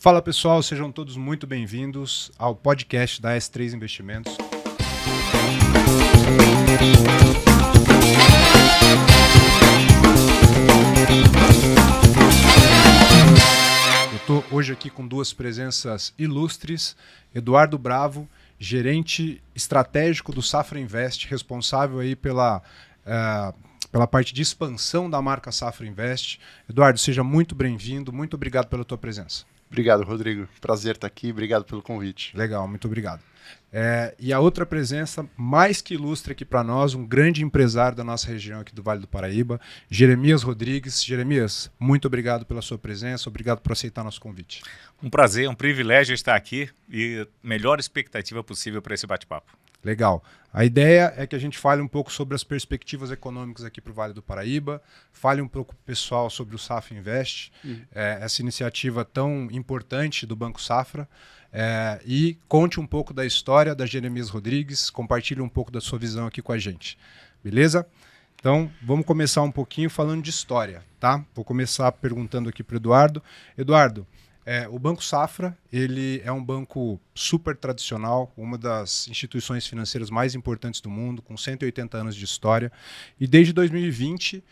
Fala pessoal, sejam todos muito bem-vindos ao podcast da S3 Investimentos. Eu estou hoje aqui com duas presenças ilustres, Eduardo Bravo, gerente estratégico do Safra Invest, responsável aí pela parte de expansão da marca Safra Invest. Eduardo, seja muito bem-vindo, muito obrigado pela tua presença. Obrigado, Rodrigo. Prazer estar aqui. Obrigado pelo convite. Legal, muito obrigado. E a outra presença mais que ilustre aqui para nós, um grande empresário da nossa região aqui do Vale do Paraíba, Jeremias Rodrigues. Jeremias, muito obrigado pela sua presença, obrigado por aceitar nosso convite. Um prazer, um privilégio estar aqui e melhor expectativa possível para esse bate-papo. Legal. A ideia é que a gente fale um pouco sobre as perspectivas econômicas aqui para o Vale do Paraíba, fale um pouco pessoal sobre o Safra Invest, essa iniciativa tão importante do Banco Safra, e conte um pouco da história da Jeremias Rodrigues, compartilhe um pouco da sua visão aqui com a gente. Beleza? Então, vamos começar um pouquinho falando de história, tá? Vou começar perguntando aqui para o Eduardo. Eduardo, o Banco Safra, ele é um banco super tradicional, uma das instituições financeiras mais importantes do mundo, com 180 anos de história. E desde 2020,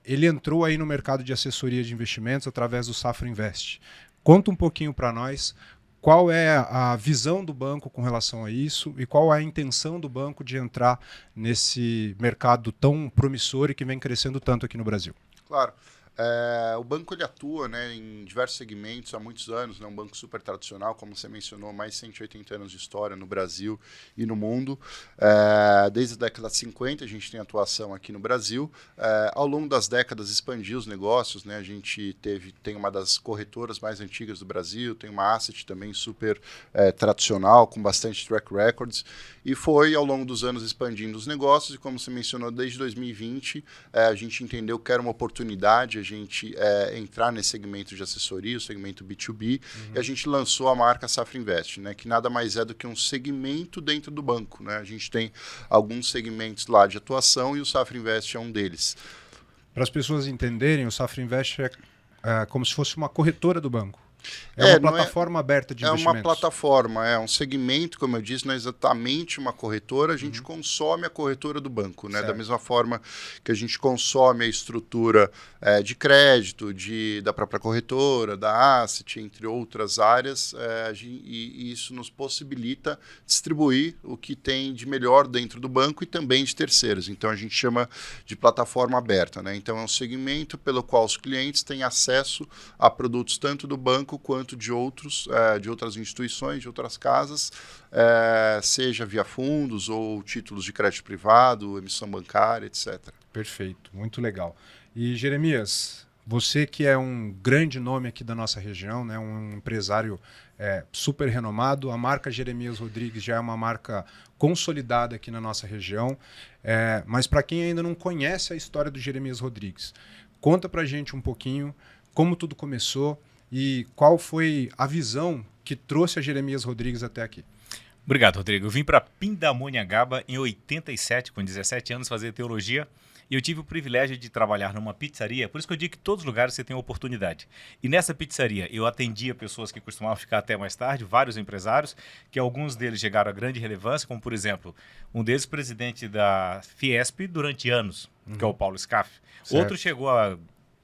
ele entrou aí no mercado de assessoria de investimentos através do Safra Invest. Conta um pouquinho para nós qual é a visão do banco com relação a isso e qual é a intenção do banco de entrar nesse mercado tão promissor e que vem crescendo tanto aqui no Brasil. Claro. O banco ele atua, né, em diversos segmentos há muitos anos, né, um banco super tradicional, como você mencionou, mais de 180 anos de história no Brasil e no mundo. Desde a década de 50 a gente tem atuação aqui no Brasil. Ao longo das décadas expandiu os negócios, né, a gente tem uma das corretoras mais antigas do Brasil, tem uma asset também super tradicional, com bastante track records, e foi ao longo dos anos expandindo os negócios, e como você mencionou, desde 2020 a gente entendeu que era uma oportunidade a gente entrar nesse segmento de assessoria, o segmento B2B, e a gente lançou a marca Safra Invest, né, que nada mais é do que um segmento dentro do banco, né? A gente tem alguns segmentos lá de atuação e o Safra Invest é um deles. Para as pessoas entenderem, o Safra Invest é como se fosse uma corretora do banco. É uma plataforma aberta de investimentos. É uma plataforma, é um segmento, como eu disse, não é exatamente uma corretora, a gente consome a corretora do banco, né? Da mesma forma que a gente consome a estrutura de crédito, da própria corretora, da asset, entre outras áreas, e isso nos possibilita distribuir o que tem de melhor dentro do banco e também de terceiros. Então a gente chama de plataforma aberta, né? Então é um segmento pelo qual os clientes têm acesso a produtos tanto do banco quanto de outras instituições, de outras casas, seja via fundos ou títulos de crédito privado, emissão bancária, etc. Perfeito, muito legal. E Jeremias, você que é um grande nome aqui da nossa região, né, um empresário super renomado, a marca Jeremias Rodrigues já é uma marca consolidada aqui na nossa região, mas para quem ainda não conhece a história do Jeremias Rodrigues, conta para a gente um pouquinho como tudo começou, e qual foi a visão que trouxe a Jeremias Rodrigues até aqui? Obrigado, Rodrigo. Eu vim para Pindamonhangaba em 87, com 17 anos, fazer teologia. E eu tive o privilégio de trabalhar numa pizzaria, por isso que eu digo que todos os lugares você tem oportunidade. E nessa pizzaria eu atendia pessoas que costumavam ficar até mais tarde, vários empresários, que alguns deles chegaram a grande relevância, como por exemplo, um deles presidente da Fiesp durante anos, que é o Paulo Scaff. Certo. Outro chegou a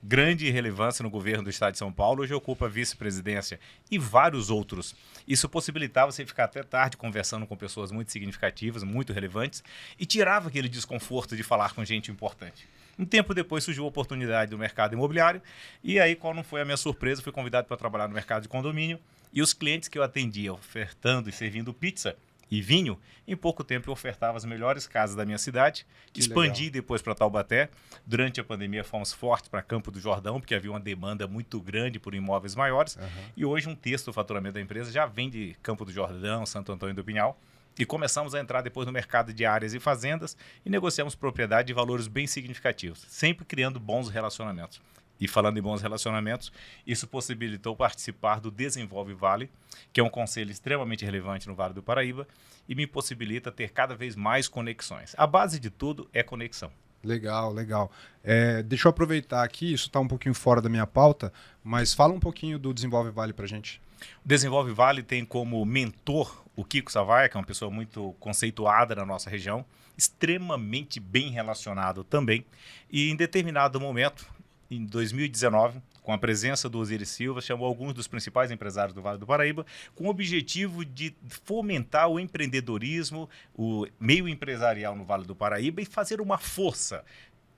grande relevância no governo do estado de São Paulo, hoje ocupa a vice-presidência e vários outros. Isso possibilitava você ficar até tarde conversando com pessoas muito significativas, muito relevantes, e tirava aquele desconforto de falar com gente importante. Um tempo depois surgiu a oportunidade do mercado imobiliário, e aí, qual não foi a minha surpresa, fui convidado para trabalhar no mercado de condomínio, e os clientes que eu atendia ofertando e servindo pizza e vinho, em pouco tempo eu ofertava as melhores casas da minha cidade, expandi depois para Taubaté. Durante a pandemia fomos fortes para Campo do Jordão, porque havia uma demanda muito grande por imóveis maiores, e hoje um terço do faturamento da empresa já vem de Campo do Jordão, Santo Antônio do Pinhal, e começamos a entrar depois no mercado de áreas e fazendas e negociamos propriedade de valores bem significativos, sempre criando bons relacionamentos. E falando em bons relacionamentos, isso possibilitou participar do Desenvolve Vale, que é um conselho extremamente relevante no Vale do Paraíba, e me possibilita ter cada vez mais conexões. A base de tudo é conexão. Legal, legal. Deixa eu aproveitar aqui, isso está um pouquinho fora da minha pauta, mas fala um pouquinho do Desenvolve Vale para a gente. O Desenvolve Vale tem como mentor o Kiko Savaia, que é uma pessoa muito conceituada na nossa região, extremamente bem relacionado também. E em determinado momento, em 2019, com a presença do Osiris Silva, chamou alguns dos principais empresários do Vale do Paraíba com o objetivo de fomentar o empreendedorismo, o meio empresarial no Vale do Paraíba e fazer uma força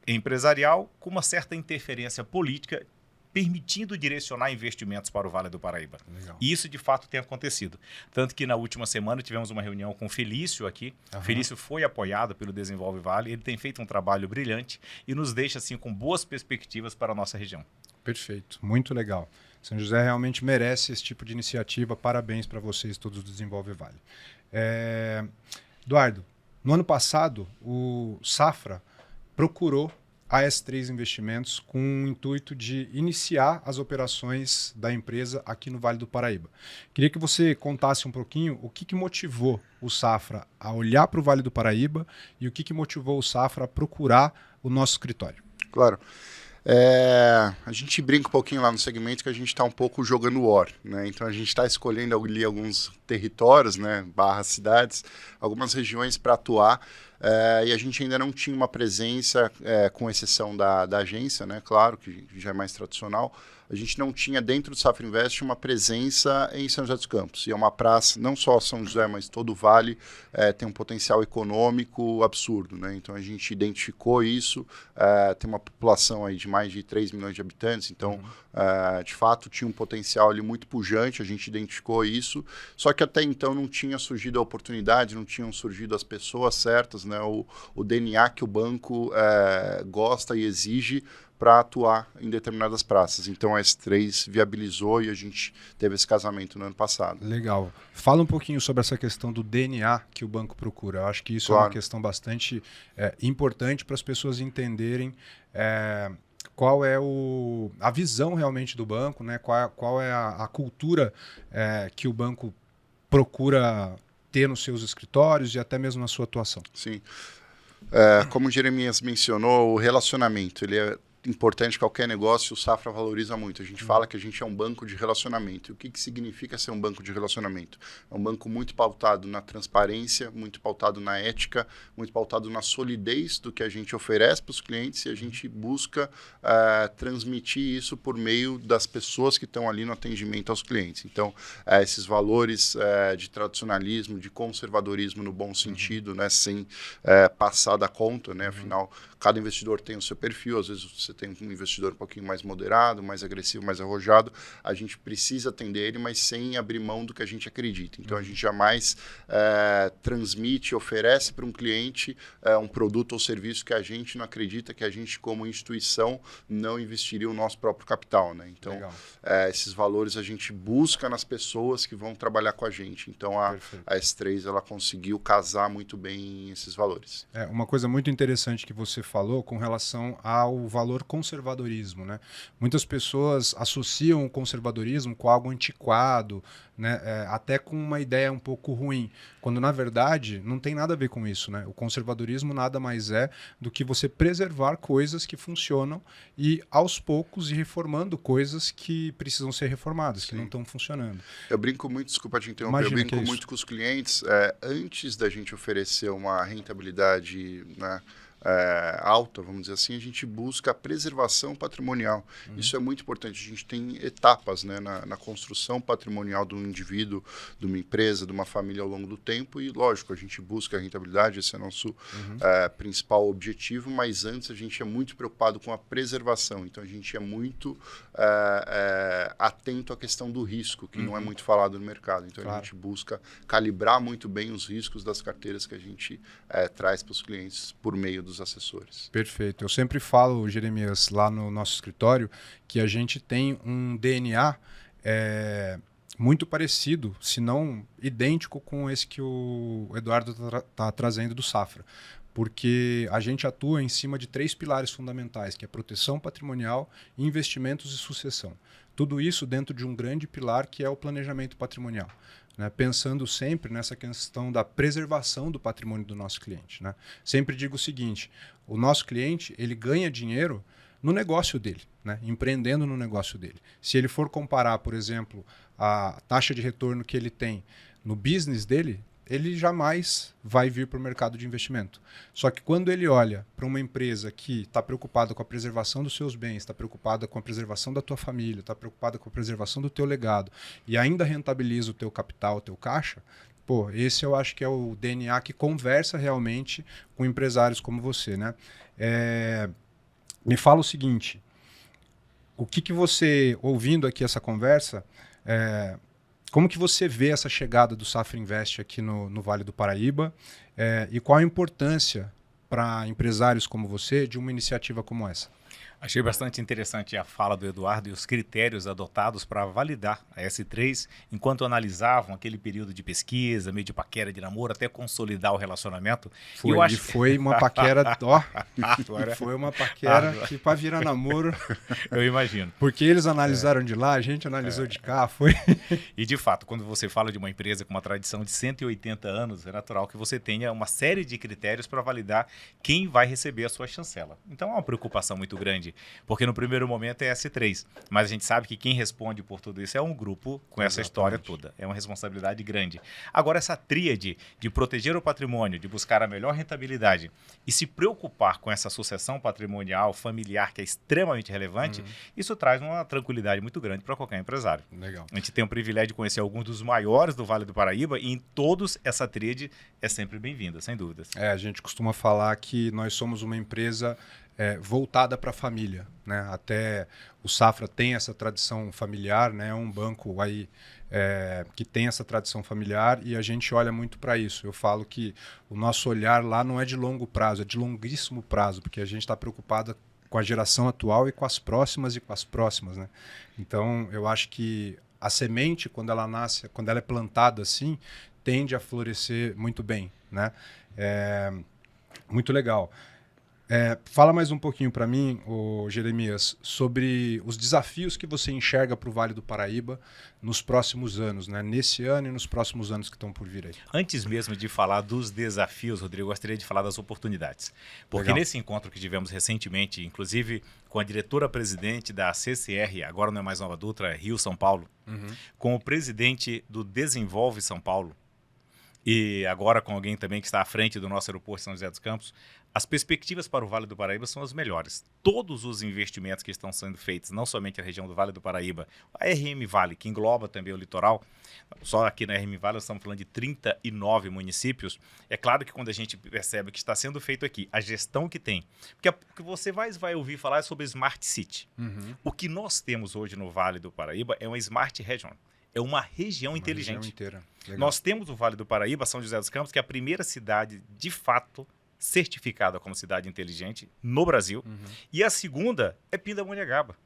empresarial com uma certa interferência política, permitindo direcionar investimentos para o Vale do Paraíba. Legal. E isso, de fato, tem acontecido. Tanto que, na última semana, tivemos uma reunião com o Felício aqui. Uhum. Felício foi apoiado pelo Desenvolve Vale. Ele tem feito um trabalho brilhante e nos deixa, assim, com boas perspectivas para a nossa região. Perfeito, muito legal. São José realmente merece esse tipo de iniciativa. Parabéns para vocês todos do Desenvolve Vale. Eduardo, no ano passado, o Safra procurou a S3 Investimentos com o intuito de iniciar as operações da empresa aqui no Vale do Paraíba. Queria que você contasse um pouquinho o que motivou o Safra a olhar para o Vale do Paraíba e o que motivou o Safra a procurar o nosso escritório. Claro. A gente brinca um pouquinho lá no segmento que a gente está um pouco jogando war, né? Então a gente está escolhendo ali alguns territórios, né, barra cidades, algumas regiões para atuar, e a gente ainda não tinha uma presença, com exceção da agência, né, claro, que já é mais tradicional. A gente não tinha dentro do Safra Invest uma presença em São José dos Campos. E é uma praça, não só São José, mas todo o Vale tem um potencial econômico absurdo, né? Então a gente identificou isso, tem uma população aí de mais de 3 milhões de habitantes, então de fato tinha um potencial ali muito pujante, a gente identificou isso, só que até então não tinha surgido a oportunidade, não tinham surgido as pessoas certas, né? O DNA que o banco gosta e exige para atuar em determinadas praças. Então a S3 viabilizou e a gente teve esse casamento no ano passado. Legal. Fala um pouquinho sobre essa questão do DNA que o banco procura. Eu acho que isso é uma questão bastante importante para as pessoas entenderem qual é a visão realmente do banco, né? Qual é a cultura que o banco procura ter nos seus escritórios e até mesmo na sua atuação. Sim. Como o Jeremias mencionou, o relacionamento, ele é importante, qualquer negócio, o Safra valoriza muito. A gente fala que a gente é um banco de relacionamento. E o que significa ser um banco de relacionamento? É um banco muito pautado na transparência, muito pautado na ética, muito pautado na solidez do que a gente oferece para os clientes e a gente busca transmitir isso por meio das pessoas que estão ali no atendimento aos clientes. Então, esses valores de tradicionalismo, de conservadorismo no bom sentido, né, sem passar da conta, né, afinal, cada investidor tem o seu perfil, às vezes você tem um investidor um pouquinho mais moderado, mais agressivo, mais arrojado, a gente precisa atender ele, mas sem abrir mão do que a gente acredita. Então, a gente jamais transmite, oferece para um cliente um produto ou serviço que a gente não acredita, que a gente, como instituição, não investiria o nosso próprio capital, né? Então, esses valores a gente busca nas pessoas que vão trabalhar com a gente. Então, a S3 ela conseguiu casar muito bem esses valores. Uma coisa muito interessante que você falou com relação ao valor conservadorismo, né? Muitas pessoas associam o conservadorismo com algo antiquado, né? Até com uma ideia um pouco ruim, quando na verdade não tem nada a ver com isso, né? O conservadorismo nada mais é do que você preservar coisas que funcionam e aos poucos ir reformando coisas que precisam ser reformadas, que não estão funcionando. Eu brinco muito, desculpa te interromper, eu brinco muito com os clientes, antes da gente oferecer uma rentabilidade, né, alta, vamos dizer assim, a gente busca a preservação patrimonial. Isso é muito importante. A gente tem etapas, né, na construção patrimonial do indivíduo, de uma empresa, de uma família ao longo do tempo e, lógico, a gente busca a rentabilidade, esse é o nosso principal objetivo, mas antes a gente é muito preocupado com a preservação. Então, a gente é muito atento à questão do risco, que não é muito falado no mercado. Então, a gente busca calibrar muito bem os riscos das carteiras que a gente traz para os clientes por meio dos assessores. Perfeito. Eu sempre falo, Jeremias, lá no nosso escritório, que a gente tem um DNA muito parecido, se não idêntico com esse que o Eduardo está trazendo do Safra. Porque a gente atua em cima de 3 pilares fundamentais, que é proteção patrimonial, investimentos e sucessão. Tudo isso dentro de um grande pilar que é o planejamento patrimonial, né? Pensando sempre nessa questão da preservação do patrimônio do nosso cliente, né? Sempre digo o seguinte, o nosso cliente ele ganha dinheiro no negócio dele, né? Empreendendo no negócio dele. Se ele for comparar, por exemplo, a taxa de retorno que ele tem no business dele, ele jamais vai vir para o mercado de investimento. Só que quando ele olha para uma empresa que está preocupada com a preservação dos seus bens, está preocupada com a preservação da tua família, está preocupada com a preservação do teu legado e ainda rentabiliza o teu capital, o teu caixa, pô, esse eu acho que é o DNA que conversa realmente com empresários como você, né? Me fala o seguinte, o que você, ouvindo aqui essa conversa, como que você vê essa chegada do Safra Invest aqui no Vale do Paraíba e qual a importância para empresários como você de uma iniciativa como essa? Achei bastante interessante a fala do Eduardo e os critérios adotados para validar a S3, enquanto analisavam aquele período de pesquisa, meio de paquera, de namoro, até consolidar o relacionamento. Foi uma paquera, foi uma paquera que para virar namoro. Eu imagino. Porque eles analisaram de lá, a gente analisou de cá, foi. E de fato, quando você fala de uma empresa com uma tradição de 180 anos, é natural que você tenha uma série de critérios para validar quem vai receber a sua chancela. Então é uma preocupação muito grande, porque no primeiro momento é S3, mas a gente sabe que quem responde por tudo isso é um grupo com essa história toda. É uma responsabilidade grande. Agora, essa tríade de proteger o patrimônio, de buscar a melhor rentabilidade e se preocupar com essa sucessão patrimonial, familiar, que é extremamente relevante, isso traz uma tranquilidade muito grande para qualquer empresário. Legal. A gente tem o privilégio de conhecer alguns dos maiores do Vale do Paraíba e em todos essa tríade é sempre bem-vinda, sem dúvidas. A gente costuma falar que nós somos uma empresa voltada para a família, né? Até o Safra tem essa tradição familiar, né? É um banco aí que tem essa tradição familiar e a gente olha muito para isso. Eu falo que o nosso olhar lá não é de longo prazo, é de longuíssimo prazo, porque a gente está preocupado com a geração atual e com as próximas, né? Então, eu acho que a semente, quando ela nasce, quando ela é plantada assim, tende a florescer muito bem, né? Muito legal. Fala mais um pouquinho para mim, Jeremias, sobre os desafios que você enxerga para o Vale do Paraíba nos próximos anos, né? Nesse ano e nos próximos anos que estão por vir aí. Antes mesmo de falar dos desafios, Rodrigo, eu gostaria de falar das oportunidades. Porque nesse encontro que tivemos recentemente, inclusive com a diretora-presidente da CCR, agora não é mais Nova Dutra, é Rio São Paulo, com o presidente do Desenvolve São Paulo, e agora com alguém também que está à frente do nosso aeroporto de São José dos Campos, as perspectivas para o Vale do Paraíba são as melhores. Todos os investimentos que estão sendo feitos, não somente a região do Vale do Paraíba, a RM Vale, que engloba também o litoral, só aqui na RM Vale nós estamos falando de 39 municípios. É claro que quando a gente percebe o que está sendo feito aqui, a gestão que tem, porque o que você vai ouvir falar é sobre Smart City. O que nós temos hoje no Vale do Paraíba é uma Smart Region. É uma região inteligente. Região inteira. Legal. Nós temos o Vale do Paraíba, São José dos Campos, que é a primeira cidade, de fato, certificada como cidade inteligente no Brasil. E a segunda é Pindamonhangaba,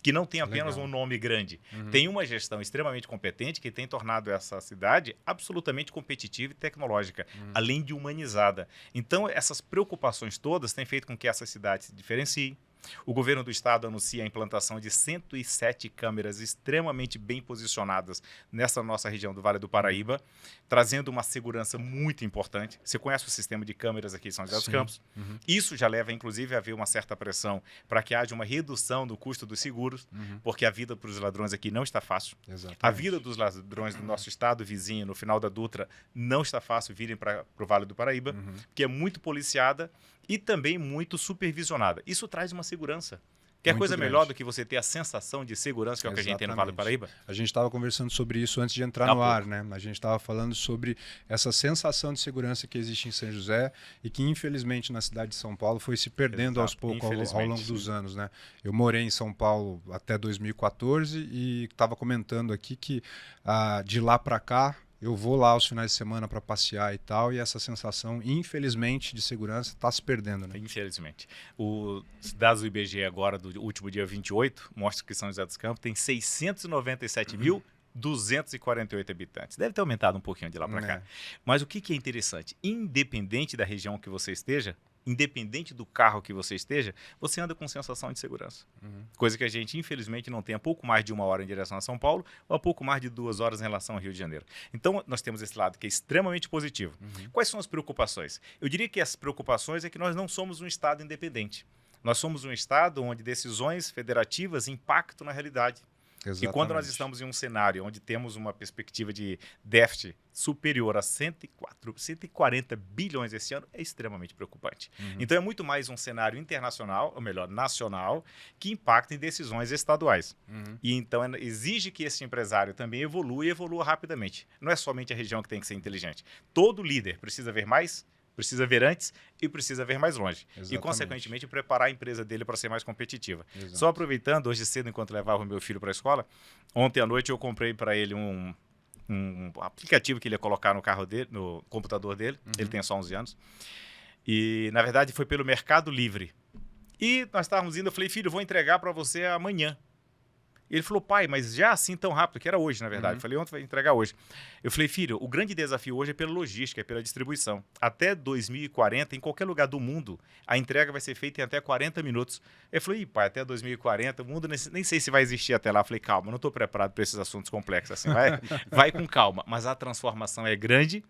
que não tem apenas um nome grande. Tem uma gestão extremamente competente que tem tornado essa cidade absolutamente competitiva e tecnológica, além de humanizada. Então, essas preocupações todas têm feito com que essa cidade se diferencie. O governo do estado anuncia a implantação de 107 câmeras extremamente bem posicionadas nessa nossa região do Vale do Paraíba, trazendo uma segurança muito importante. Você conhece o sistema de câmeras aqui em São José dos Campos? Isso já leva, inclusive, a haver uma certa pressão para que haja uma redução do custo dos seguros, porque a vida para os ladrões aqui não está fácil. Exatamente. A vida dos ladrões do nosso estado vizinho, no final da Dutra, não está fácil virem para o Vale do Paraíba, porque é muito policiada e também muito supervisionada. Isso traz uma segurança. Quer muito coisa grande. Melhor do que você ter a sensação de segurança que é o que a gente tem no Vale do Paraíba? A gente estava conversando sobre isso antes de entrar no ar, né? A gente estava falando sobre essa sensação de segurança que existe em São José e que, infelizmente, na cidade de São Paulo foi se perdendo aos poucos ao longo dos anos, né? Eu morei em São Paulo até 2014 e estava comentando aqui que de lá para cá eu vou lá aos finais de semana para passear e tal, e essa sensação, infelizmente, de segurança está se perdendo, né? Infelizmente. Os dados do IBGE agora, do último dia 28, mostram que São José dos Campos tem 697.248 habitantes. Deve ter aumentado um pouquinho de lá para cá. Mas o que é interessante? Independente da região que você esteja, independente do carro que você esteja, você anda com sensação de segurança. Coisa que a gente, infelizmente, não tem há pouco mais de 1 hora em direção a São Paulo ou há pouco mais de 2 horas em relação ao Rio de Janeiro. Então, nós temos esse lado que é extremamente positivo. Quais são as preocupações? Eu diria que as preocupações é que nós não somos um Estado independente. Nós somos um Estado onde decisões federativas impactam na realidade. Exatamente. E quando nós estamos em um cenário onde temos uma perspectiva de déficit superior a 140 bilhões esse ano, é extremamente preocupante. Então é muito mais um cenário internacional, ou melhor, nacional, que impacta em decisões estaduais. E então exige que esse empresário também evolua e evolua rapidamente. Não é somente a região que tem que ser inteligente. Todo líder precisa ver mais, precisa ver antes e precisa ver mais longe. Exatamente. E, consequentemente, preparar a empresa dele para ser mais competitiva. Exato. Só aproveitando, hoje cedo, enquanto levava o meu filho para a escola, ontem à noite eu comprei para ele um aplicativo que ele ia colocar no carro dele, no computador dele. Ele tem só 11 anos. E, na verdade, foi pelo Mercado Livre. E nós estávamos indo, eu falei, filho, eu vou entregar para você amanhã. E ele falou, pai, mas já assim tão rápido, que era hoje, na verdade. Eu falei, ontem vai entregar hoje. Eu falei, filho, o grande desafio hoje é pela logística, é pela distribuição. Até 2040, em qualquer lugar do mundo, a entrega vai ser feita em até 40 minutos. Ele falou, pai, até 2040, o mundo nem sei se vai existir até lá. Eu falei, calma, eu não estou preparado para esses assuntos complexos assim. Vai com calma. Mas a transformação é grande.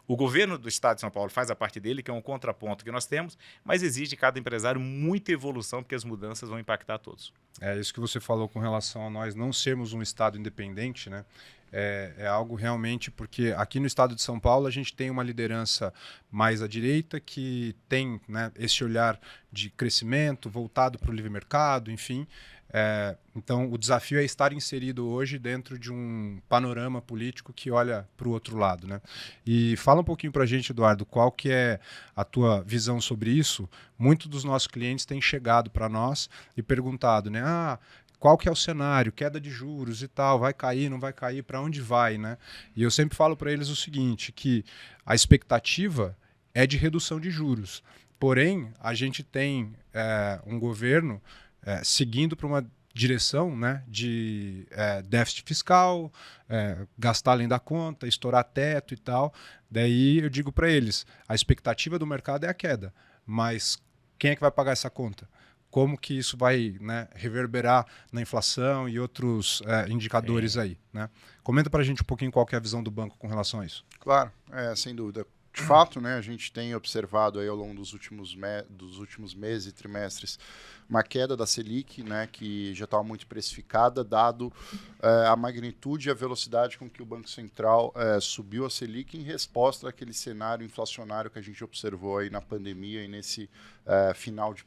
O governo do Estado de São Paulo faz a parte dele, que é um contraponto que nós temos, mas exige de cada empresário muita evolução, porque as mudanças vão impactar a todos. É isso que você falou com relação a nós não sermos um Estado independente, né? É algo realmente, porque aqui no Estado de São Paulo a gente tem uma liderança mais à direita que tem, né, esse olhar de crescimento voltado para o livre mercado, enfim. Então, o desafio é estar inserido hoje dentro de um panorama político que olha para o outro lado, né? E fala um pouquinho para a gente, Eduardo, qual que é a tua visão sobre isso? Muitos dos nossos clientes têm chegado para nós e perguntado, né? Qual que é o cenário, queda de juros e tal, vai cair, não vai cair, para onde vai, né? E eu sempre falo para eles o seguinte, que a expectativa é de redução de juros. Porém, a gente tem um governo seguindo para uma direção, né, de déficit fiscal, gastar além da conta, estourar teto e tal. Daí eu digo para eles, a expectativa do mercado é a queda, mas quem é que vai pagar essa conta? Como que isso vai, né, reverberar na inflação e outros indicadores aí, né? Comenta para a gente um pouquinho qual que é a visão do banco com relação a isso. Claro, sem dúvida. De fato, né, a gente tem observado aí ao longo dos últimos meses e trimestres uma queda da Selic, né, que já estava muito precificada, dado a magnitude e a velocidade com que o Banco Central subiu a Selic em resposta àquele cenário inflacionário que a gente observou aí na pandemia e nesse final de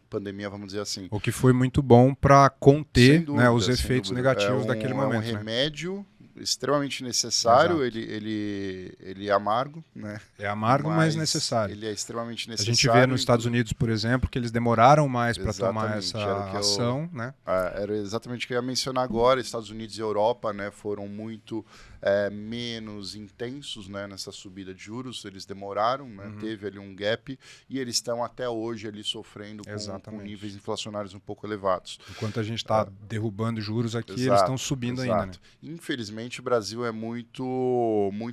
pandemia, vamos dizer assim. O que foi muito bom para conter, dúvida, né, os efeitos negativos daquele momento. É um remédio extremamente necessário, ele é amargo, né? É amargo, mas necessário. Ele é extremamente necessário. A gente vê nos Estados Unidos, por exemplo, que eles demoraram mais para tomar essa ação, né? Era exatamente o que eu ia mencionar agora. Estados Unidos e Europa, né, foram muito menos intensos, né, nessa subida de juros. Eles demoraram, né? Teve ali um gap e eles estão até hoje ali sofrendo com níveis inflacionários um pouco elevados. Enquanto a gente está derrubando juros aqui, eles estão subindo ainda, né? Infelizmente, o Brasil é muito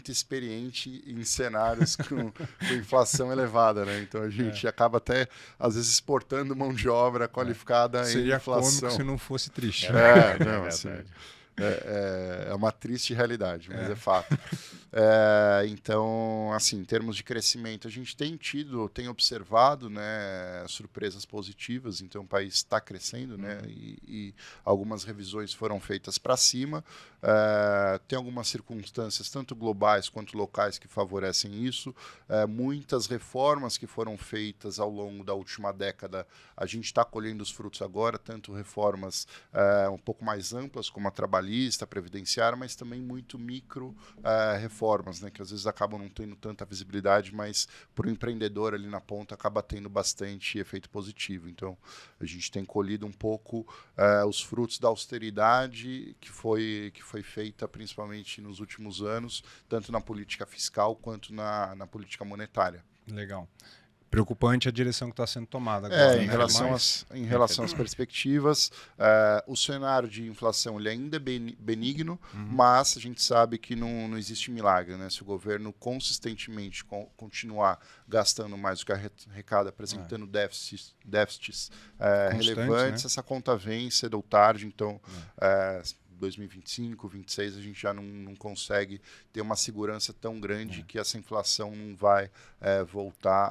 experiente em cenários com inflação elevada, né? Então a gente acaba até, às vezes, exportando mão de obra qualificada em inflação. Seria cômico se não fosse triste. É uma triste realidade, mas é fato. Então, assim, em termos de crescimento, a gente tem observado, né, surpresas positivas. Então, o país está crescendo, né, e algumas revisões foram feitas para cima. Tem algumas circunstâncias, tanto globais quanto locais, que favorecem isso. Muitas reformas que foram feitas ao longo da última década, a gente está colhendo os frutos agora, tanto reformas um pouco mais amplas, como a trabalhista, a previdenciária, mas também muito micro reformas, né, que às vezes acabam não tendo tanta visibilidade, mas para o empreendedor ali na ponta acaba tendo bastante efeito positivo. Então, a gente tem colhido um pouco os frutos da austeridade que foi feita principalmente nos últimos anos, tanto na política fiscal quanto na política monetária. Legal. preocupante a direção que está sendo tomada agora. Em né? relação às perspectivas, o cenário de inflação ele ainda é benigno, mas a gente sabe que não existe milagre, né? Se o governo consistentemente continuar gastando mais do que arrecada, apresentando déficits relevantes, né? Essa conta vem cedo ou tarde, então 2025, 2026, a gente já não consegue ter uma segurança tão grande que essa inflação não vai voltar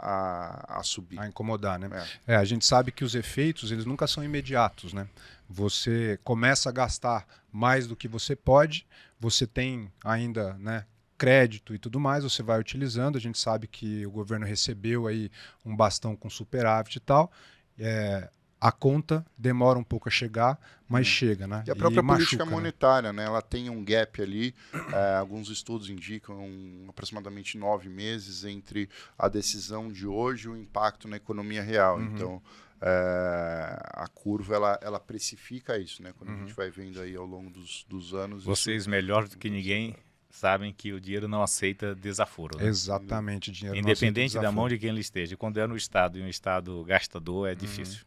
a subir. A incomodar, né? A gente sabe que os efeitos, eles nunca são imediatos, né? Você começa a gastar mais do que você pode, você tem ainda, né, crédito e tudo mais, você vai utilizando, a gente sabe que o governo recebeu aí um bastão com superávit e tal, a conta demora um pouco a chegar, mas chega, né? E a própria política machuca, monetária, né? Ela tem um gap ali, alguns estudos indicam aproximadamente 9 meses entre a decisão de hoje e o impacto na economia real. Então, a curva, ela precifica isso, né? Quando a gente vai vendo aí ao longo dos anos... Vocês, melhor do que ninguém, sabem que o dinheiro não aceita desaforo. Né? Exatamente, o dinheiro independente não aceita da mão de quem ele esteja. Quando é no Estado e um Estado gastador, é difícil.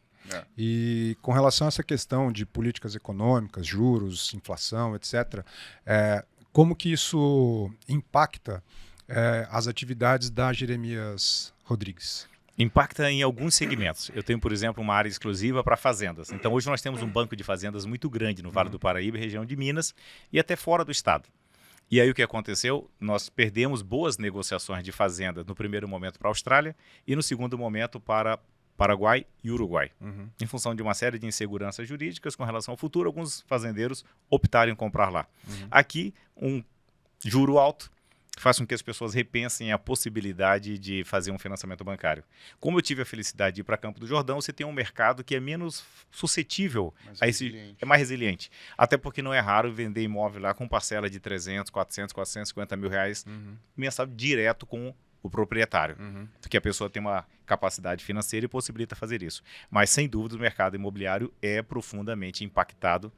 E com relação a essa questão de políticas econômicas, juros, inflação, etc., como que isso impacta as atividades da Jeremias Rodrigues? Impacta em alguns segmentos. Eu tenho, por exemplo, uma área exclusiva para fazendas. Então, hoje nós temos um banco de fazendas muito grande no Vale do Paraíba, região de Minas, e até fora do estado. E aí o que aconteceu? Nós perdemos boas negociações de fazenda no primeiro momento para a Austrália e no segundo momento para Paraguai e Uruguai. Em função de uma série de inseguranças jurídicas com relação ao futuro, alguns fazendeiros optaram em comprar lá. Aqui, um juro alto faz com que as pessoas repensem a possibilidade de fazer um financiamento bancário. Como eu tive a felicidade de ir para Campo do Jordão, você tem um mercado que é menos suscetível a esse... É mais resiliente. Até porque não é raro vender imóvel lá com parcela de 300, 400, 450 mil reais mensal direto com o proprietário, porque a pessoa tem uma capacidade financeira e possibilita fazer isso. Mas, sem dúvida, o mercado imobiliário é profundamente impactado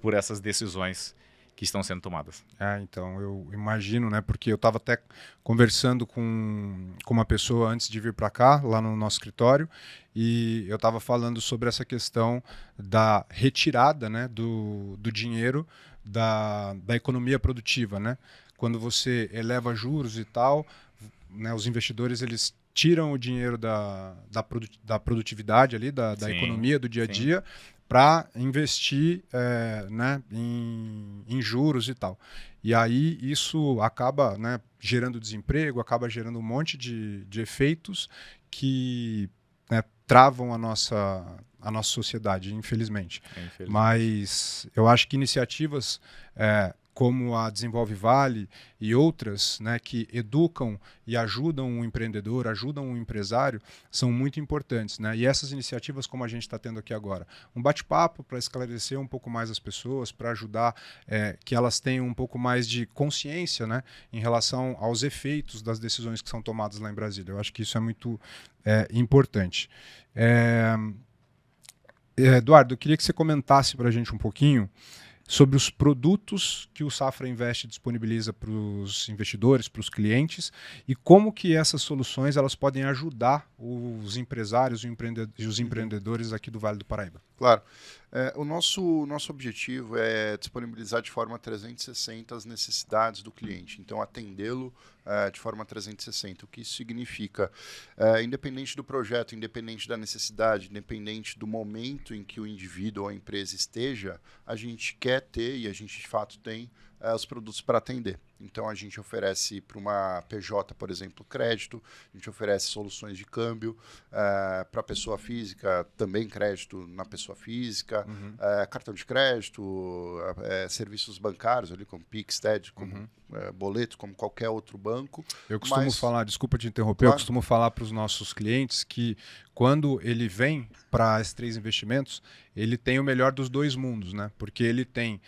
por essas decisões que estão sendo tomadas. Então, eu imagino, né, porque eu estava até conversando com uma pessoa antes de vir para cá, lá no nosso escritório, e eu estava falando sobre essa questão da retirada, né, do dinheiro da economia produtiva, né? Quando você eleva juros e tal, né, os investidores eles tiram o dinheiro da produtividade ali, da economia do dia a dia, para investir né, em juros e tal. E aí isso acaba, né, gerando desemprego, acaba gerando um monte de efeitos que, né, travam a nossa sociedade, infelizmente. Mas eu acho que iniciativas como a Desenvolve Vale e outras, né, que educam e ajudam o empreendedor, ajudam o empresário, são muito importantes, né? E essas iniciativas, como a gente está tendo aqui agora, um bate-papo para esclarecer um pouco mais as pessoas, para ajudar que elas tenham um pouco mais de consciência, né, em relação aos efeitos das decisões que são tomadas lá em Brasília. Eu acho que isso é muito importante. Eduardo, eu queria que você comentasse para a gente um pouquinho sobre os produtos que o Safra Invest disponibiliza para os investidores, para os clientes, e como que essas soluções elas podem ajudar os empresários e os empreendedores aqui do Vale do Paraíba. Claro. O nosso objetivo é disponibilizar de forma 360 as necessidades do cliente, então atendê-lo de forma 360. O que isso significa? Independente do projeto, independente da necessidade, independente do momento em que o indivíduo ou a empresa esteja, a gente quer ter, e a gente de fato tem, os produtos para atender. Então, a gente oferece para uma PJ, por exemplo, crédito, a gente oferece soluções de câmbio, para a pessoa física, também crédito na pessoa física, cartão de crédito, serviços bancários, ali como Pix, TED, como boleto, como qualquer outro banco. Eu costumo falar, desculpa te interromper, claro. Eu costumo falar para os nossos clientes que quando ele vem para S3 Investimentos, ele tem o melhor dos dois mundos, né? Porque ele tem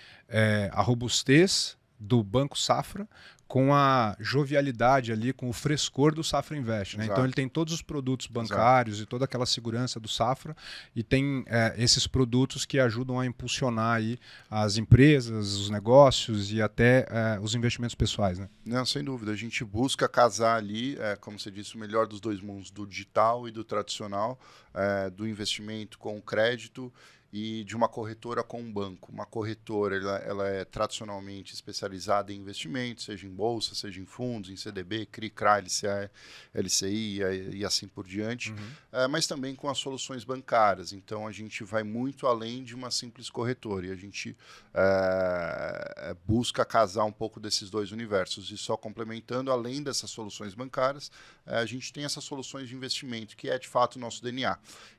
a robustez do Banco Safra com a jovialidade ali, com o frescor do Safra Invest, né? Então ele tem todos os produtos bancários e toda aquela segurança do Safra e tem esses produtos que ajudam a impulsionar aí as empresas, os negócios e até os investimentos pessoais, né? Não, sem dúvida. A gente busca casar ali, como você disse, o melhor dos dois mundos, do digital e do tradicional, do investimento com o crédito e de uma corretora com um banco. Uma corretora ela é tradicionalmente especializada em investimentos, seja em bolsa, seja em fundos, em CDB, CRI, CRA, LCA, LCI e assim por diante, mas também com as soluções bancárias. Então, a gente vai muito além de uma simples corretora e a gente busca casar um pouco desses dois universos. E só complementando, além dessas soluções bancárias, a gente tem essas soluções de investimento, que é de fato o nosso DNA.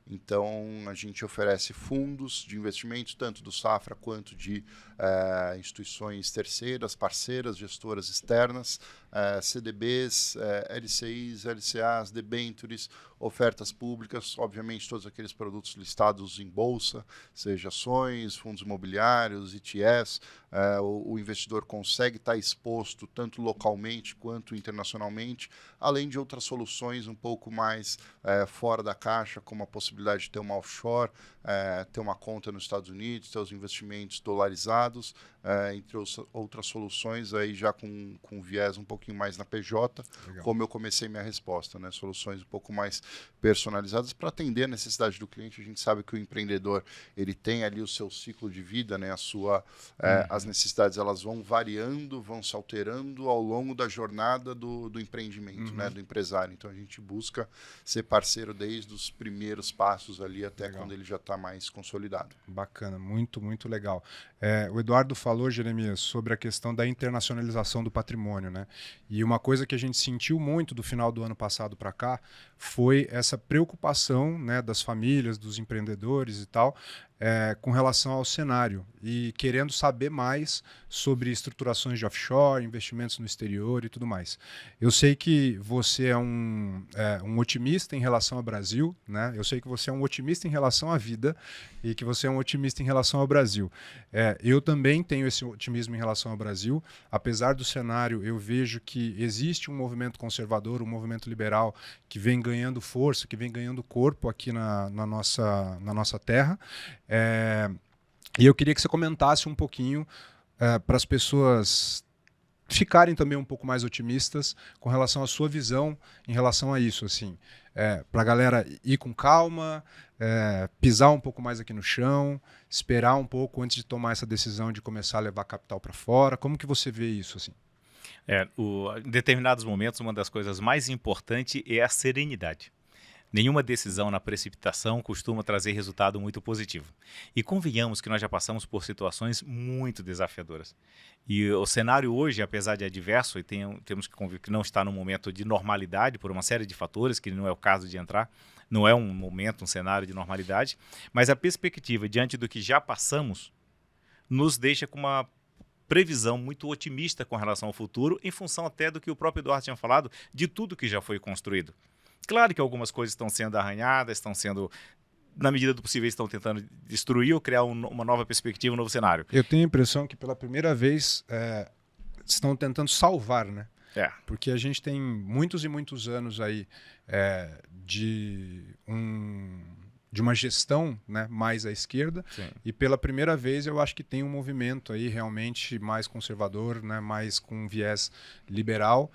Então, a gente oferece fundos de investimentos, tanto do Safra quanto de instituições terceiras, parceiras, gestoras externas, CDBs, LCIs, LCAs, debentures, ofertas públicas, obviamente todos aqueles produtos listados em bolsa, seja ações, fundos imobiliários, ETFs, o investidor consegue estar exposto tanto localmente quanto internacionalmente, além de outras soluções um pouco mais fora da caixa, como a possibilidade de ter uma offshore, ter uma conta nos Estados Unidos, ter os investimentos dolarizados, entre outras soluções, aí já com viés um pouquinho mais na PJ, Legal. Como eu comecei minha resposta, né? Soluções um pouco mais personalizadas para atender a necessidade do cliente. A gente sabe que o empreendedor ele tem ali o seu ciclo de vida, né? As necessidades elas vão variando, vão se alterando ao longo da jornada do empreendimento, né? Do empresário. Então a gente busca ser parceiro desde os primeiros passos ali até legal. Quando ele já está mais consolidado. Bacana, muito, muito legal. O Eduardo falou, Jeremias, sobre a questão da internacionalização do patrimônio, né? E uma coisa que a gente sentiu muito do final do ano passado para cá foi essa preocupação, né, das famílias, dos empreendedores e tal, com relação ao cenário e querendo saber mais sobre estruturações de offshore, investimentos no exterior e tudo mais. Eu sei que você é um otimista em relação ao Brasil, né? Eu sei que você é um otimista em relação à vida e que você é um otimista em relação ao Brasil. Eu também tenho esse otimismo em relação ao Brasil. Apesar do cenário, eu vejo que existe um movimento conservador, um movimento liberal que vem ganhando força, que vem ganhando corpo aqui na nossa terra. E eu queria que você comentasse um pouquinho para as pessoas ficarem também um pouco mais otimistas com relação à sua visão em relação a isso, assim, para a galera ir com calma, pisar um pouco mais aqui no chão, esperar um pouco antes de tomar essa decisão de começar a levar capital para fora. Como que você vê isso, assim? Em determinados momentos, uma das coisas mais importantes é a serenidade. Nenhuma decisão na precipitação costuma trazer resultado muito positivo. E convenhamos que nós já passamos por situações muito desafiadoras. E o cenário hoje, apesar de adverso, e temos que convir que não está num momento de normalidade por uma série de fatores, que não é o caso de entrar, não é um cenário de normalidade, mas a perspectiva diante do que já passamos nos deixa com uma previsão muito otimista com relação ao futuro, em função até do que o próprio Eduardo tinha falado, de tudo que já foi construído. Claro que algumas coisas estão sendo arranhadas, estão sendo, na medida do possível, estão tentando destruir ou criar uma nova perspectiva, um novo cenário. Eu tenho a impressão que pela primeira vez estão tentando salvar, né? Porque a gente tem muitos e muitos anos aí de uma gestão, né, mais à esquerda. Sim. E pela primeira vez eu acho que tem um movimento aí realmente mais conservador, né, mais com viés liberal,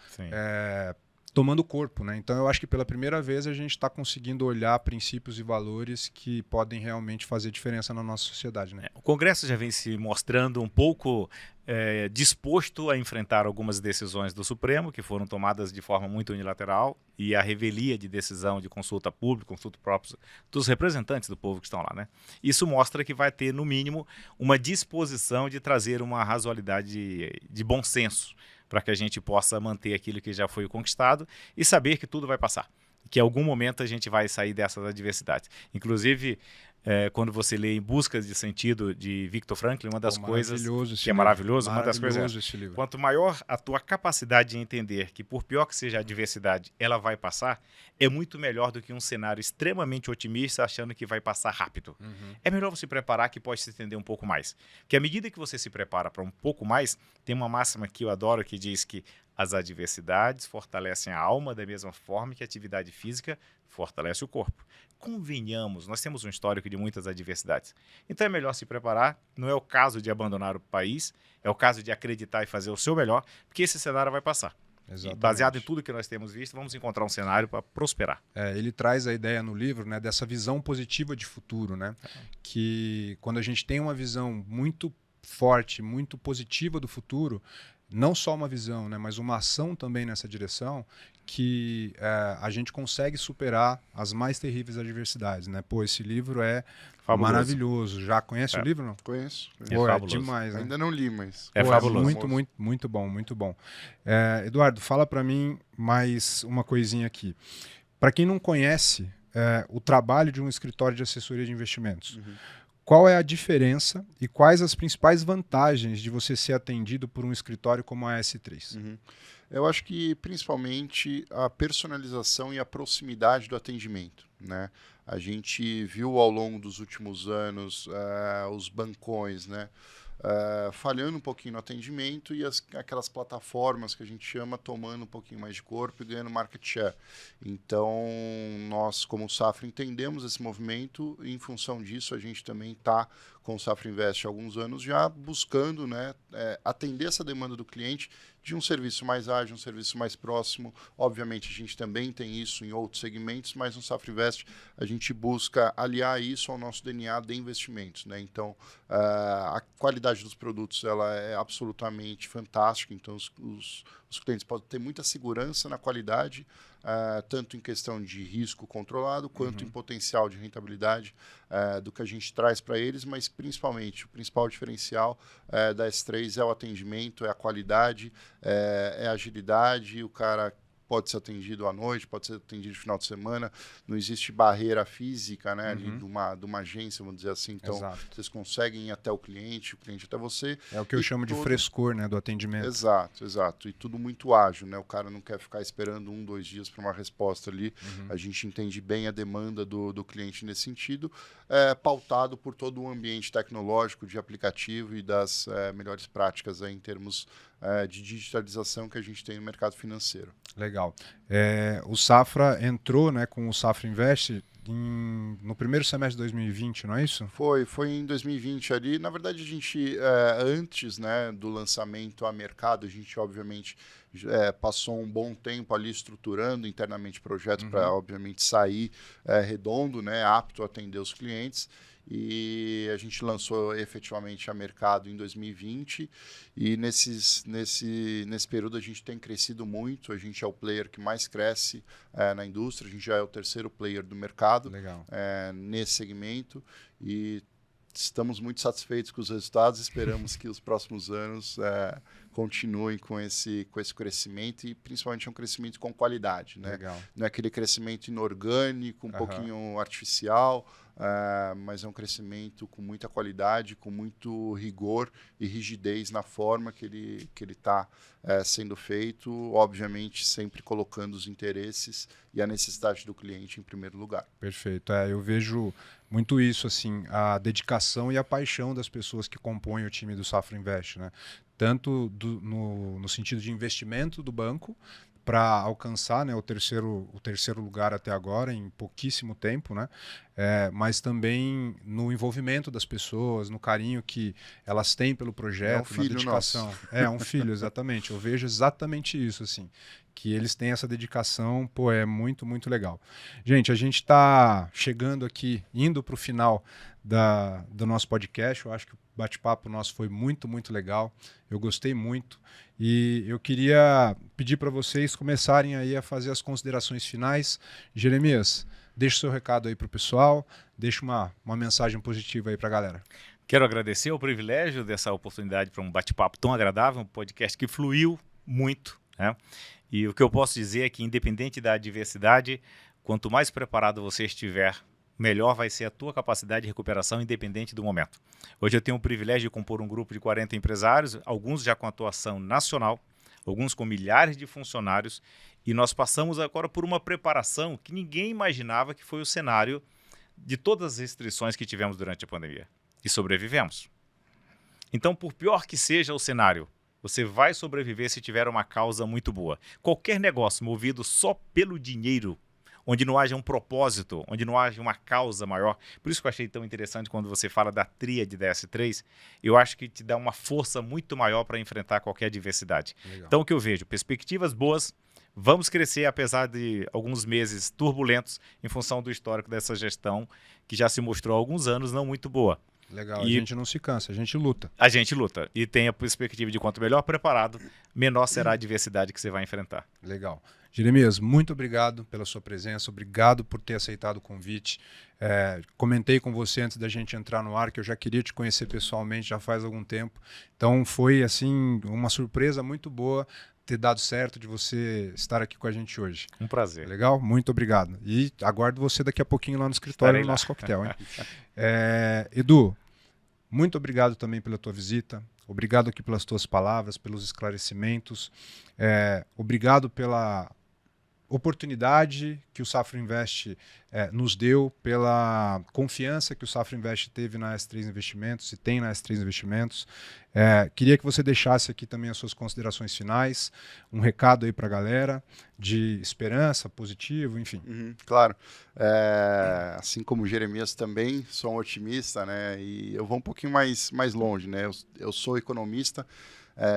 tomando corpo, né? Então eu acho que pela primeira vez a gente está conseguindo olhar princípios e valores que podem realmente fazer diferença na nossa sociedade, né? O Congresso já vem se mostrando um pouco disposto a enfrentar algumas decisões do Supremo que foram tomadas de forma muito unilateral e a revelia de decisão de consulta pública, consulta própria dos representantes do povo que estão lá, né? Isso mostra que vai ter, no mínimo, uma disposição de trazer uma razoabilidade de bom senso para que a gente possa manter aquilo que já foi conquistado e saber que tudo vai passar, que em algum momento a gente vai sair dessas adversidades. Inclusive, quando você lê Em Busca de Sentido, de Viktor Frankl, uma das coisas que é maravilhoso, uma das coisas quanto maior a tua capacidade de entender que por pior que seja a adversidade, ela vai passar, é muito melhor do que um cenário extremamente otimista achando que vai passar rápido. É melhor você preparar que pode se estender um pouco mais. Porque à medida que você se prepara para um pouco mais, tem uma máxima que eu adoro que diz que As adversidades fortalecem a alma da mesma forma que a atividade física fortalece o corpo. Convenhamos, nós temos um histórico de muitas adversidades. Então é melhor se preparar, não é o caso de abandonar o país, é o caso de acreditar e fazer o seu melhor, porque esse cenário vai passar. E baseado em tudo que nós temos visto, vamos encontrar um cenário para prosperar. Ele traz a ideia no livro, né, dessa visão positiva de futuro, né? Que quando a gente tem uma visão muito forte, muito positiva do futuro, não só uma visão, né, mas uma ação também nessa direção, que a gente consegue superar as mais terríveis adversidades, né? Pô, esse livro é fabuloso. Maravilhoso. Já conhece o livro, não? Conheço. Pô, é demais, né? Ainda não li, mas... É fabuloso. Muito bom, muito bom. Eduardo, fala para mim mais uma coisinha aqui. Para quem não conhece o trabalho de um escritório de assessoria de investimentos, qual é a diferença e quais as principais vantagens de você ser atendido por um escritório como a S3? Eu acho que principalmente a personalização e a proximidade do atendimento, né? A gente viu ao longo dos últimos anos os bancões, né, falhando um pouquinho no atendimento e aquelas plataformas que a gente chama tomando um pouquinho mais de corpo e ganhando market share. Então, nós, como Safra, entendemos esse movimento e, em função disso, a gente também está com o Safra Invest há alguns anos já buscando, né, atender essa demanda do cliente de um serviço mais ágil, um serviço mais próximo. Obviamente, a gente também tem isso em outros segmentos, mas no Safra Invest a gente busca aliar isso ao nosso DNA de investimentos, né? Então, a qualidade dos produtos ela é absolutamente fantástica, então os clientes podem ter muita segurança na qualidade, tanto em questão de risco controlado, quanto em potencial de rentabilidade do que a gente traz para eles, mas principalmente o principal diferencial da S3 é o atendimento, é a qualidade, é a agilidade, o cara pode ser atendido à noite, pode ser atendido no final de semana, não existe barreira física, né, ali de uma agência, vamos dizer assim, então vocês conseguem ir até o cliente até você. É o que eu chamo de frescor, né, do atendimento. Exato, e tudo muito ágil, né, o cara não quer ficar esperando 1-2 dias para uma resposta ali, a gente entende bem a demanda do cliente nesse sentido, pautado por todo o ambiente tecnológico de aplicativo e das melhores práticas aí em termos de digitalização que a gente tem no mercado financeiro. Legal. O Safra entrou, né, com o Safra Invest no primeiro semestre de 2020, não é isso? Foi em 2020 ali. Na verdade, a gente, antes, né, do lançamento a mercado, a gente obviamente passou um bom tempo ali estruturando internamente projetos para, obviamente, sair redondo, né, apto a atender os clientes. E a gente lançou efetivamente a mercado em 2020 e nesse período a gente tem crescido muito, a gente é o player que mais cresce na indústria, a gente já é o terceiro player do mercado nesse segmento e estamos muito satisfeitos com os resultados, esperamos que os próximos anos continuem com esse crescimento e principalmente um crescimento com qualidade, né? Não é aquele crescimento inorgânico, um pouquinho artificial, mas é um crescimento com muita qualidade, com muito rigor e rigidez na forma que ele está sendo feito, obviamente sempre colocando os interesses e a necessidade do cliente em primeiro lugar. Perfeito. Eu vejo muito isso, assim, a dedicação e a paixão das pessoas que compõem o time do Safra Invest, né? Tanto no sentido de investimento do banco, para alcançar, né, o terceiro lugar até agora, em pouquíssimo tempo, né? Mas também no envolvimento das pessoas, no carinho que elas têm pelo projeto, na dedicação. Nosso. É um filho, exatamente. Eu vejo exatamente isso, assim, que eles têm essa dedicação, pô, é muito, muito legal. Gente, a gente está chegando aqui, indo para o final do nosso podcast. Eu acho que o bate-papo nosso foi muito, muito legal. Eu gostei muito. E eu queria pedir para vocês começarem aí a fazer as considerações finais. Jeremias, deixa o seu recado aí para o pessoal, deixa uma mensagem positiva aí para a galera. Quero agradecer o privilégio dessa oportunidade para um bate-papo tão agradável, um podcast que fluiu muito, né? E o que eu posso dizer é que, independente da adversidade, quanto mais preparado você estiver, melhor vai ser a tua capacidade de recuperação independente do momento. Hoje eu tenho o privilégio de compor um grupo de 40 empresários, alguns já com atuação nacional, alguns com milhares de funcionários, e nós passamos agora por uma preparação que ninguém imaginava que foi o cenário de todas as restrições que tivemos durante a pandemia. E sobrevivemos. Então, por pior que seja o cenário, Você vai sobreviver se tiver uma causa muito boa. Qualquer negócio movido só pelo dinheiro, onde não haja um propósito, onde não haja uma causa maior. Por isso que eu achei tão interessante quando você fala da tríade da S3, eu acho que te dá uma força muito maior para enfrentar qualquer adversidade. Legal. Então, o que eu vejo, perspectivas boas, vamos crescer apesar de alguns meses turbulentos em função do histórico dessa gestão que já se mostrou há alguns anos não muito boa. Legal, E a gente não se cansa, a gente luta. a gente luta e tem a perspectiva de quanto melhor preparado, menor será a adversidade que você vai enfrentar. Legal. Jeremias, muito obrigado pela sua presença, obrigado por ter aceitado o convite. Comentei com você antes da gente entrar no ar que eu já queria te conhecer pessoalmente já faz algum tempo. Então foi assim uma surpresa muito boa ter dado certo de você estar aqui com a gente hoje. Um prazer. Legal? Muito obrigado. E aguardo você daqui a pouquinho lá no escritório Estarei do lá. nosso coquetel. Hein? Edu, muito obrigado também pela tua visita. Obrigado aqui pelas tuas palavras, pelos esclarecimentos. Obrigado pela oportunidade que o Safra Invest nos deu, pela confiança que o Safra Invest teve na S3 Investimentos e tem na S3 Investimentos. Queria que você deixasse aqui também as suas considerações finais, um recado aí para a galera de esperança, positivo, enfim. Claro. Assim como o Jeremias também, sou um otimista, né? E eu vou um pouquinho mais longe, né? Eu sou economista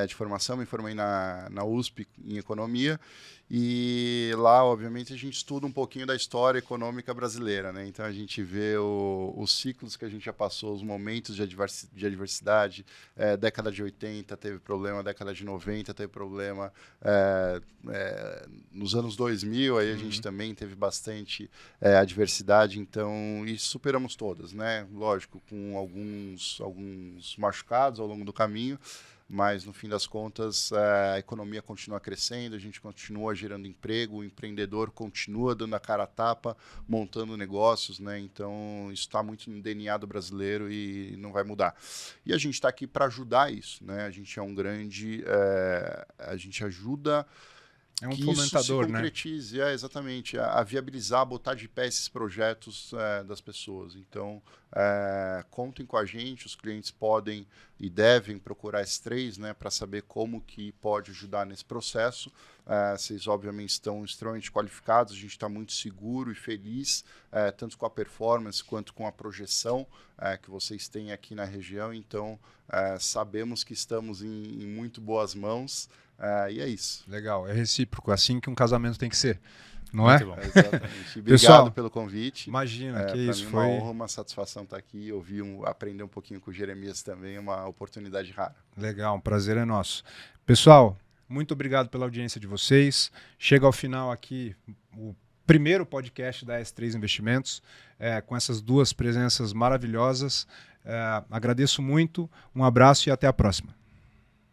de formação, me formei na USP em economia e lá, obviamente, a gente estuda um pouquinho da história econômica brasileira, né? Então a gente vê os ciclos que a gente já passou, os momentos de adversidade. Década de 80 teve problema, década de 90 teve problema, nos anos 2000 aí a gente também teve bastante adversidade, então e superamos todas, né? Lógico, com alguns machucados ao longo do caminho, mas no fim das contas a economia continua crescendo, a gente continua gerando emprego, o empreendedor continua dando a cara a tapa, montando negócios, né? Então isso está muito no DNA do brasileiro e não vai mudar. E a gente está aqui para ajudar isso, né? A gente é um grande, a gente ajuda É um que fomentador, isso se né? concretize, exatamente, a viabilizar, a botar de pé esses projetos das pessoas. Então, contem com a gente, os clientes podem e devem procurar S3, né, para saber como que pode ajudar nesse processo. Vocês, obviamente, estão extremamente qualificados, a gente está muito seguro e feliz, tanto com a performance quanto com a projeção que vocês têm aqui na região. Então, sabemos que estamos em muito boas mãos. E é isso. Legal, é recíproco, assim que um casamento tem que ser, não Muito é? bom. Exatamente. Obrigado Pessoal, pelo convite. Imagina, que Pra isso mim foi... uma honra, uma satisfação estar aqui, aprender um pouquinho com o Jeremias também, uma oportunidade rara. Legal, um prazer é nosso. Pessoal, muito obrigado pela audiência de vocês. Chega ao final aqui o primeiro podcast da S3 Investimentos, com essas duas presenças maravilhosas. Agradeço muito, um abraço e até a próxima.